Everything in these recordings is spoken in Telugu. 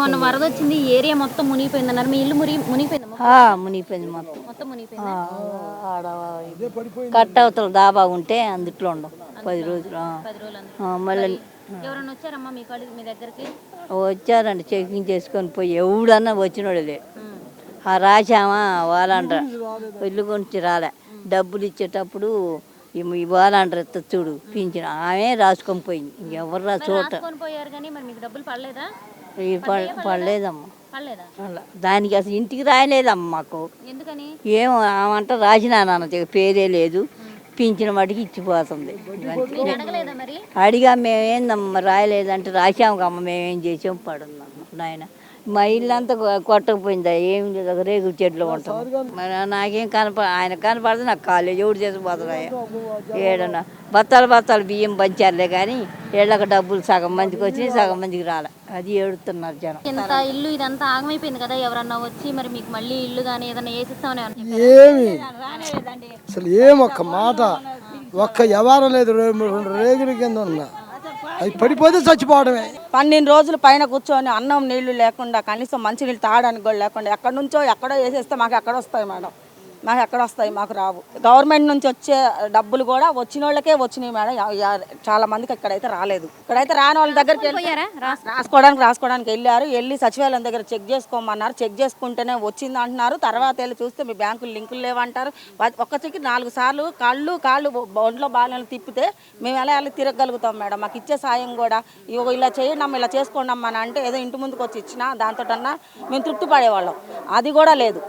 మొన్న వరద వచ్చింది ఏరియా మొత్తం మునిగిపోయింది అన్నారు. మీ ఇల్లు మునిగిపోయింది మునిగిపోయింది మొత్తం. మొత్తం మునిగిపోయింది. ఆడ కట్ట అవతల దాబా ఉంటే అందుట్లో ఉండవు 10 రోజులు. 10 రోజులు మళ్ళీ ఎవరన్నా వచ్చారమ్మా మీ దగ్గరికి? వచ్చారండి, చెకింగ్ చేసుకొని పోయి ఎవడన్నా వచ్చినోడులే. ఆ రాశామా వాళ్ళండ్ర ఇల్లు గురించి రాలే. డబ్బులు ఇచ్చేటప్పుడు ఇవ్వాలంటారు ఎత్త చూడు పింఛన్ ఆమె రాసుకొని పోయింది. ఇంకెవరు చూడ పడలేదమ్మా. దానికి అసలు ఇంటికి రాయలేదమ్మా మాకు. ఏమో ఆమంట రాసినా నాన్న పేరే లేదు, పింఛన్ మటుకు ఇచ్చిపోతుంది. అడిగా మేమేందమ్మా రాయలేదంటే రాసాము అమ్మ మేమేం చేసాం పడుందమ్మ నాయన. మా ఇల్లు అంతా కొట్టకపోయిందా, ఏం లేదు, రేగు చెట్లు ఉంటాం. మరి నాకేం ఆయన కనపడదు, నాకు కాలేజ్ ఎవడు చేసిపోతున్నాయా. ఏడన్నా బత్తాలు బియ్యం పంచారులే కానీ ఏళ్ళకి డబ్బులు సగం మందికి వచ్చినాయి, సగం మందికి రాలే. అది ఏడుతున్నారు జనం. ఇంత ఇల్లు ఇదంతా ఆగమైపోయింది కదా, ఎవరన్నా వచ్చి మరి మీకు మళ్ళీ ఇల్లు కానీ ఏదన్నా వేసిస్తామని ఏమి అసలు ఒక్క మాట ఒక్క వ్యవహారం లేదు. 2 రేగుల కింద ఉన్నా అది పడిపోతే చచ్చిపోవడమే. 12 రోజులు పైన కూర్చొని అన్నం నీళ్లు లేకుండా, కనీసం మంచినీళ్ళు తాగడానికి కూడా లేకుండా ఎక్కడి నుంచో ఎక్కడో వేసేస్తే మాకు ఎక్కడ వస్తాయి మేడం, మాకు ఎక్కడ వస్తాయి, మాకు రావు. గవర్నమెంట్ నుంచి వచ్చే డబ్బులు కూడా వచ్చిన వాళ్ళకే వచ్చినాయి మేడం. చాలా మందికి ఇక్కడైతే రాలేదు. ఇక్కడైతే రాని వాళ్ళ దగ్గరికి రాసుకోవడానికి వెళ్ళి సచివాలయం దగ్గర చెక్ చేసుకోమన్నారు. చెక్ చేసుకుంటేనే వచ్చింది అంటున్నారు. తర్వాత వెళ్ళి చూస్తే మీ బ్యాంకులు లింకులు లేవంటారు. ఒక్కటికి 4 సార్లు కాళ్ళు ఒంట్లో బాగాలను తిప్పితే మేము ఎలా తిరగలుగుతాం మేడం. మాకు ఇచ్చే సాయం కూడా ఇలా చేయండి అమ్మ, ఇలా చేసుకోండి అమ్మ అని అంటే ఏదో ఇంటి ముందుకు వచ్చి ఇచ్చినా దాంతోటన్నా మేము తృప్తి పడేవాళ్ళం. అది కూడా లేదు.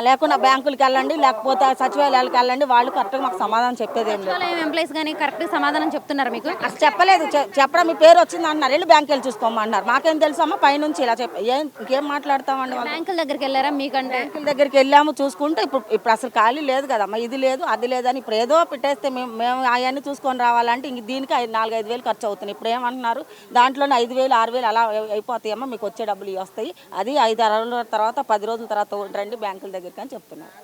లేకుండా బ్యాంకులకి వెళ్ళండి, లేకపోతే సచివాలయాలకు వెళ్ళండి, వాళ్ళు కరెక్ట్గా మాకు సమాధానం చెప్పేది ఏం లేదు. ఎంప్లాయీస్ కానీ కరెక్ట్ సమాధానం చెప్తున్నారు మీకు? అసలు చెప్పలేదు. చెప్పడం మీ పేరు వచ్చింది అంటున్నారు, వెళ్ళి బ్యాంక్ వెళ్ళి చూసుకోమన్నారు. మాకేం తెలుసు అమ్మ, పైనుంచి ఇలా ఇంకేం మాట్లాడతామండి. బ్యాంకుల దగ్గరికి వెళ్ళారా? మీకంటే బ్యాంకుల దగ్గరికి వెళ్ళాము, చూసుకుంటే ఇప్పుడు అసలు ఖాళీ లేదు కదమ్మా, ఇది లేదు అది లేదని ఇప్పుడు ఏదో పెట్టేస్తే మేము అవన్నీ చూసుకొని రావాలంటే ఇంక దీనికి 4-5 వేలు ఖర్చు అవుతుంది. ఇప్పుడు ఏమంటున్నారు, దాంట్లోనే 5,000 6,000 అలా అయిపోతాయమ్మా, మీకు వచ్చే డబ్బులు వస్తాయి. అది 5-6 రోజుల తర్వాత 10 రోజుల తర్వాత రండి బ్యాంకుల దగ్గరికి అని చెప్తున్నారు.